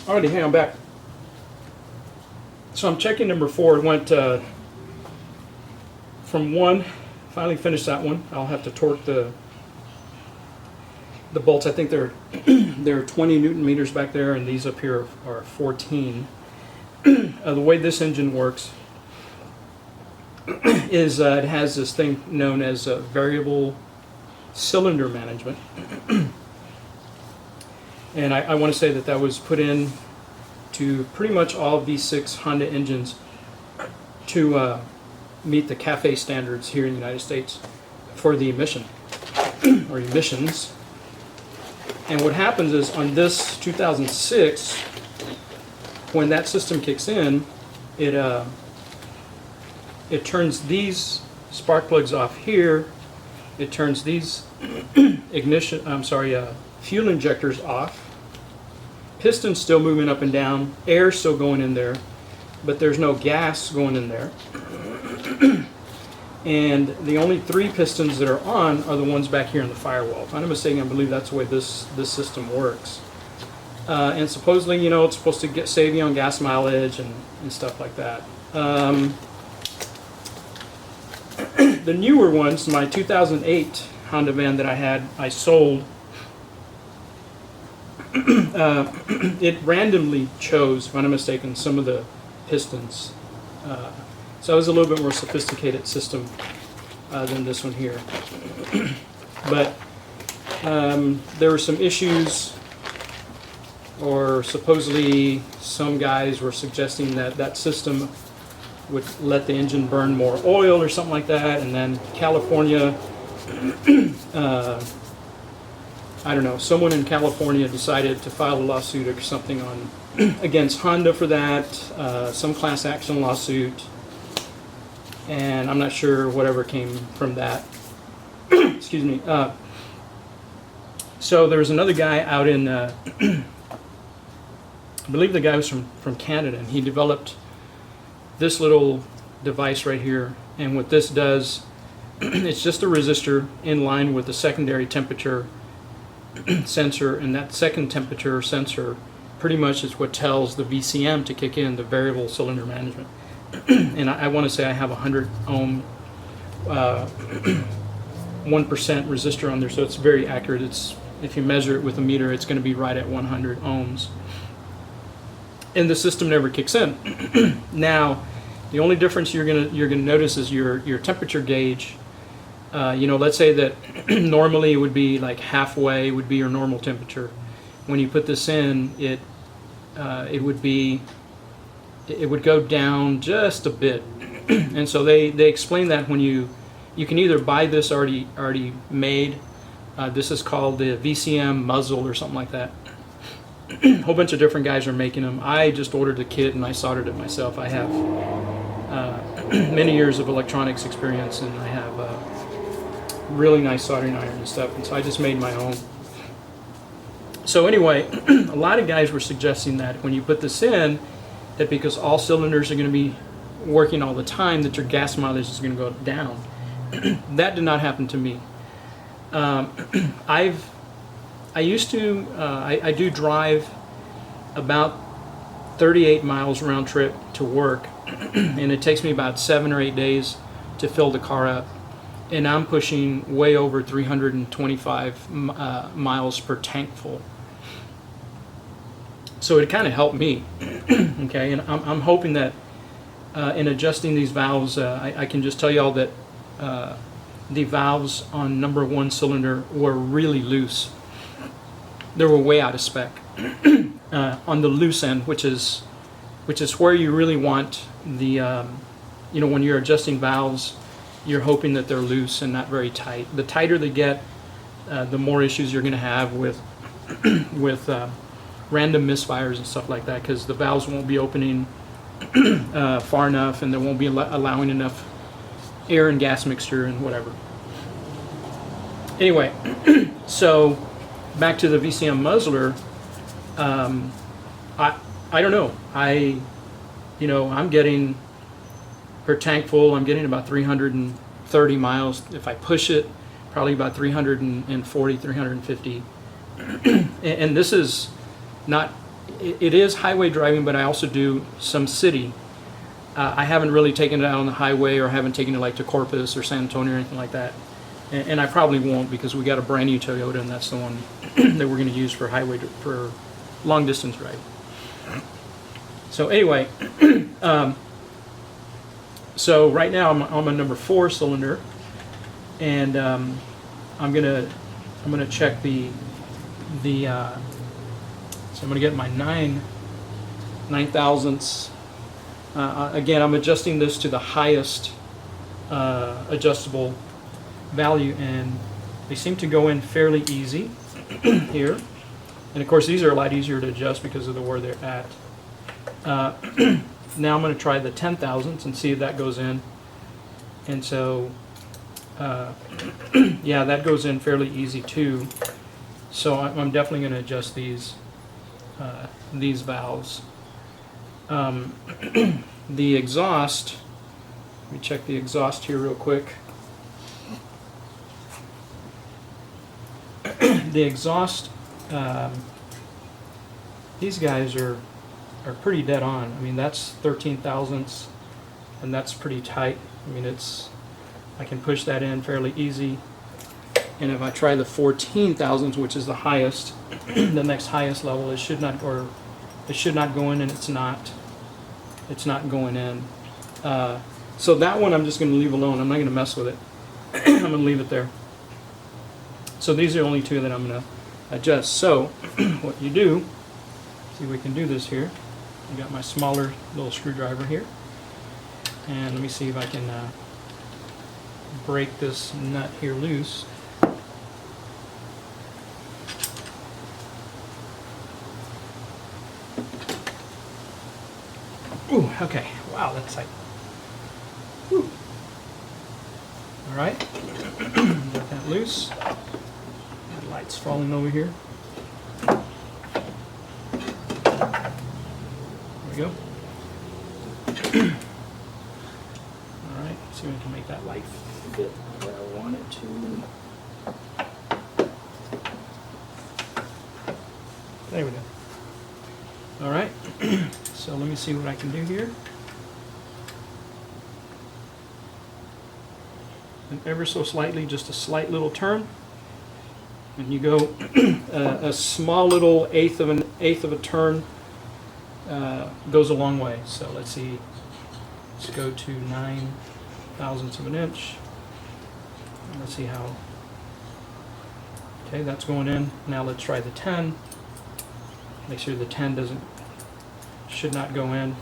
Alrighty, hey, I'm back. So I'm checking number 4. It went from 1, finally finished that one. I'll have to torque the bolts. I think they're they're 20 Newton meters back there, and these up here are 14. The way this engine works is it has this thing known as variable cylinder management. And I want to say that was put in to pretty much all V6 Honda engines to meet the CAFE standards here in the United States for the emission or emissions. And what happens is on this 2006, when that system kicks in, it turns these spark plugs off here. It turns these fuel injectors off. Piston's still moving up and down. Air's still going in there, but there's no gas going in there. And the only 3 pistons that are on are the ones back here in the firewall. If I'm not mistaken, I believe that's the way this system works. And supposedly, you know, it's supposed to save you on gas mileage and stuff like that. The newer ones, my 2008 Honda van that I sold, it randomly chose, if I'm not mistaken, some of the pistons. So it was a little bit more sophisticated system than this one here. But there were some issues, or supposedly some guys were suggesting that system would let the engine burn more oil or something like that, and then California, I don't know, someone in California decided to file a lawsuit or something on against Honda for that, some class action lawsuit, and I'm not sure whatever came from that. Excuse me. So there was another guy out in, I believe the guy was from Canada, and he developed this little device right here. And what this does, it's just a resistor in line with the secondary temperature sensor, and that second temperature sensor pretty much is what tells the VCM to kick in, the variable cylinder management. And I want to say I have a 100 ohm 1% resistor on there, so it's very accurate. It's, if you measure it with a meter, it's going to be right at 100 ohms. And the system never kicks in. Now, the only difference you're gonna notice is your temperature gauge. You know, let's say that normally it would be like halfway would be your normal temperature. When you put this in, it would go down just a bit. And so they explain that when you can either buy this already made. This is called the VCM Muzzler or something like that. A whole bunch of different guys are making them. I just ordered the kit and I soldered it myself. I have many years of electronics experience, and I have really nice soldering iron and stuff, and so I just made my own. So anyway, a lot of guys were suggesting that when you put this in, that because all cylinders are going to be working all the time, that your gas mileage is going to go down. That did not happen to me. I do drive about 38 miles round trip to work, and it takes me about 7 or 8 days to fill the car up, and I'm pushing way over 325 miles per tank full. So it kind of helped me. Okay, and I'm hoping that in adjusting these valves, I can just tell y'all that the valves on number 1 cylinder were really loose. They were way out of spec on the loose end, which is where you really want the you know, when you're adjusting valves, you're hoping that they're loose and not very tight. The tighter they get, the more issues you're going to have with random misfires and stuff like that, because the valves won't be opening far enough, and they won't be allowing enough air and gas mixture and whatever. Anyway, so back to the VCM Muzzler. I don't know. I'm getting per tank full, I'm getting about 330 miles. If I push it, probably about 340, 350. And this is not it is highway driving, but I also do some city. I haven't really taken it out on the highway, or haven't taken it like to Corpus or San Antonio or anything like that. And I probably won't, because we got a brand new Toyota, and that's the one that we're going to use for highway, for long distance ride. So anyway, so right now I'm on my number 4 cylinder, and I'm gonna check the so I'm gonna get my 9 thousandths. Again, I'm adjusting this to the highest adjustable value, and they seem to go in fairly easy here. And of course, these are a lot easier to adjust because of where they're at. Now I'm going to try the 10 thousandths and see if that goes in. And so, yeah, that goes in fairly easy too. So I'm definitely going to adjust these valves. The exhaust, let me check the exhaust here real quick. The exhaust, these guys are pretty dead on. I mean, that's 13 thousandths, and that's pretty tight. I mean, I can push that in fairly easy. And if I try the 14 thousandths, which is the highest, the next highest level, it should not go in, and it's not going in. So that one I'm just going to leave alone. I'm not going to mess with it. I'm going to leave it there. So these are the only two that I'm going to adjust. So what you do, see if we can do this here. I got my smaller little screwdriver here, and let me see if I can break this nut here loose. Ooh, okay. Wow, that's tight. Whew. All right, get that loose. The light's falling over here. There we go. All right, see if we can make that light fit where I want it to. There we go. All right, so let me see what I can do here. And ever so slightly, just a slight little turn, and you go a small little eighth of a turn goes a long way. So let's see, let's go to 9 thousandths of an inch. And let's see how. Okay, that's going in. Now let's try the 10. Make sure the 10 should not go in.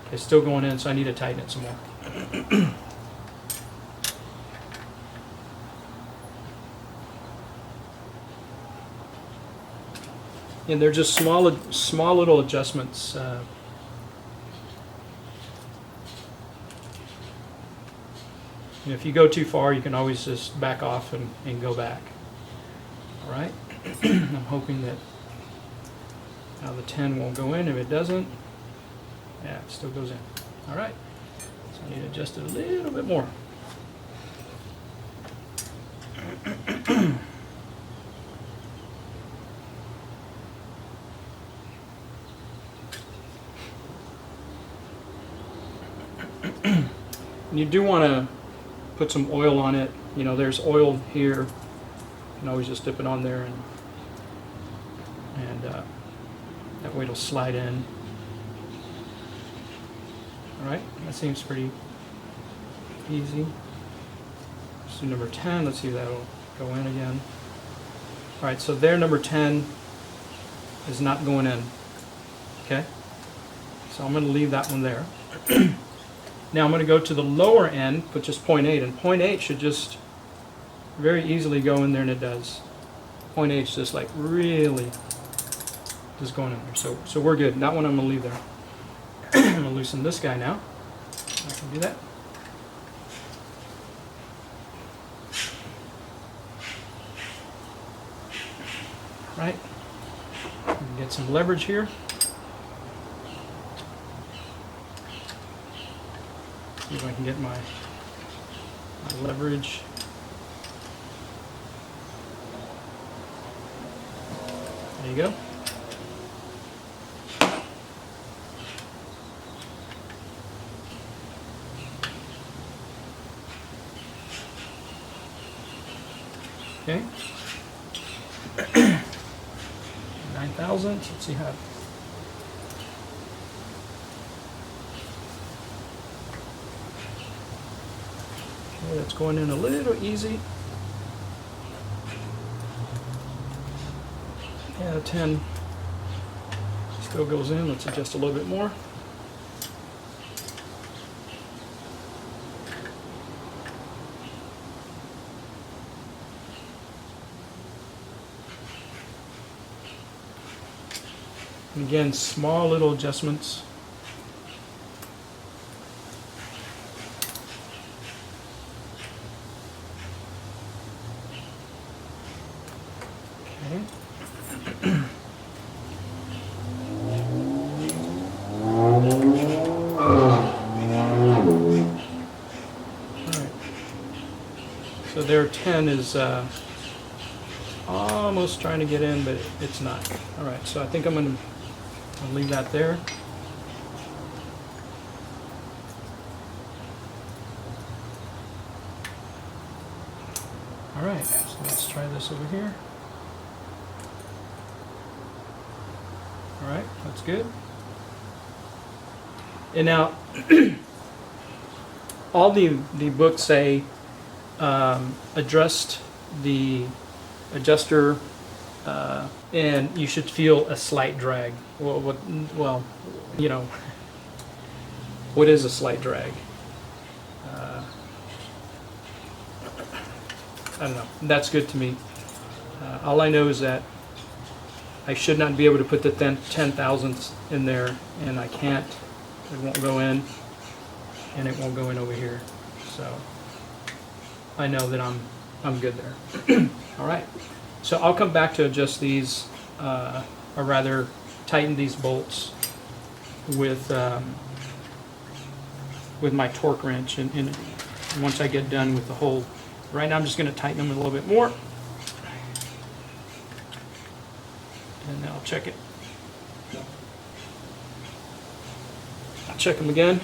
Okay, it's still going in, so I need to tighten it some more. And they're just small little adjustments. And if you go too far, you can always just back off and go back. All right. I'm hoping that now the 10 won't go in. If it doesn't, yeah, it still goes in. All right. So I need to adjust it a little bit more. You do want to put some oil on it. You know, there's oil here. You can always just dip it on there, and that way it'll slide in. All right, that seems pretty easy. Let's do number 10. Let's see if that'll go in again. All right, so there, number 10 is not going in. Okay, so I'm going to leave that one there. Now I'm going to go to the lower end, which is 0.8, and 0.8 should just very easily go in there, and it does. 0.8 is just like really just going in there. So we're good. That one I'm going to leave there. I'm going to loosen this guy now. I can do that. Right. Get some leverage here. See if I can get my leverage. There you go. Okay. 9,000. Let's see how. Okay, that's going in a little easy. Yeah, 10 still goes in. Let's adjust a little bit more. And again, small little adjustments. Okay. So there 10 is almost trying to get in, but it's not. All right, so I think I'll leave that there. All right, so let's try this over here. All right, that's good. And now, all the books say adjust the adjuster, and you should feel a slight drag. Well, you know, what is a slight drag? I don't know. That's good to me. All I know is that I should not be able to put the 10 thousandths in there, and I can't. It won't go in, and it won't go in over here. So I know that I'm good there. All right. So I'll come back to adjust these, or rather tighten these bolts with my torque wrench, and once I get done with the whole. Right now I'm just going to tighten them a little bit more, and then I'll check it. I'll check them again.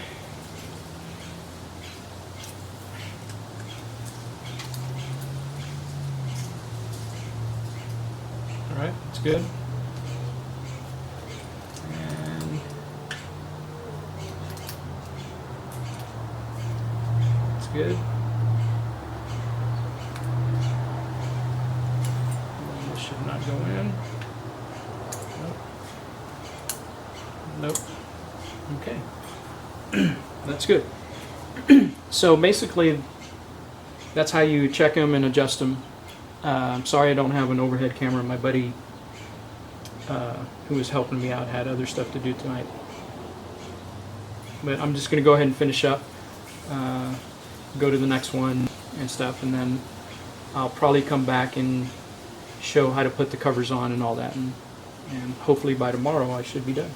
All right, that's good. And that's good. Should not go in. Nope. Nope. Okay. That's good. So basically, that's how you check them and adjust them. I'm sorry I don't have an overhead camera. My buddy, who was helping me out, had other stuff to do tonight. But I'm just going to go ahead and finish up, go to the next one and stuff, and then I'll probably come back and show how to put the covers on and all that, and hopefully by tomorrow I should be done.